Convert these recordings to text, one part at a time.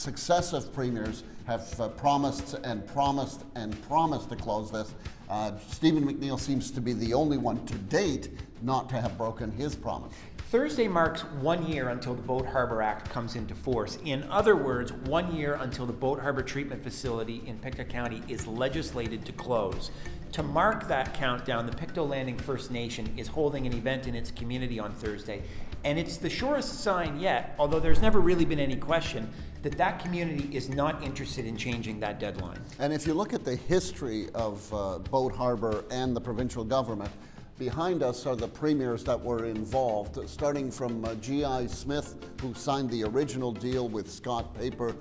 successive premiers have promised and promised and promised to close this. Stephen McNeil seems to be the only one to date not to have broken his promise. Thursday marks 1 year until the Boat Harbour Act comes into force. In other words, 1 year until the Boat Harbour treatment facility in Pictou County is legislated to close. To mark that countdown, the Pictou Landing First Nation is holding an event in its community on Thursday. And it's the surest sign yet, although there's never really been any question, that that community is not interested in changing that deadline. And if you look at the history of Boat Harbour and the provincial government, behind us are the premiers that were involved, starting from G.I. Smith, who signed the original deal with Scott Paper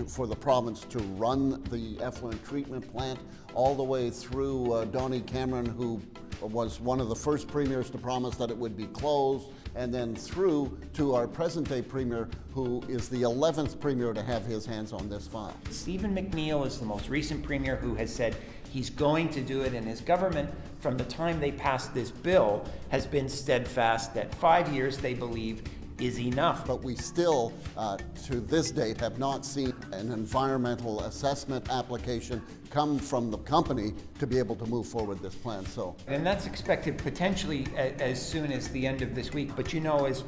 for the province to run the effluent treatment plant, all the way through Donnie Cameron, who was one of the first premiers to promise that it would be closed, and then through to our present-day premier, who is the 11th premier to have his hands on this file. Stephen McNeil is the most recent premier who has said he's going to do it, and his government, from the time they passed this bill, has been steadfast that 5 years, they believe, is enough. But we still, to this date, have not seen an environmental assessment application come from the company to be able to move forward this plan. And that's expected potentially as soon as the end of this week. But you know, as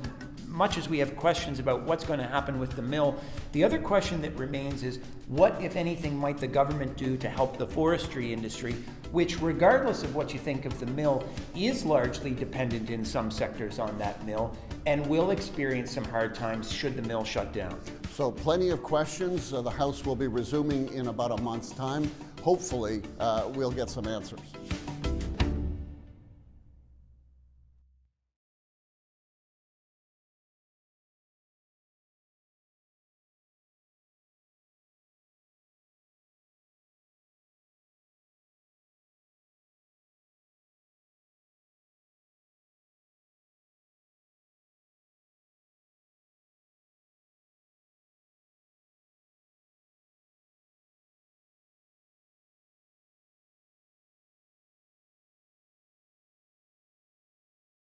much as we have questions about what's going to happen with the mill, the other question that remains is what, if anything, might the government do to help the forestry industry, which, regardless of what you think of the mill, is largely dependent in some sectors on that mill and will experience some hard times should the mill shut down. So plenty of questions. The House will be resuming in about a month's time. Hopefully, we'll get some answers.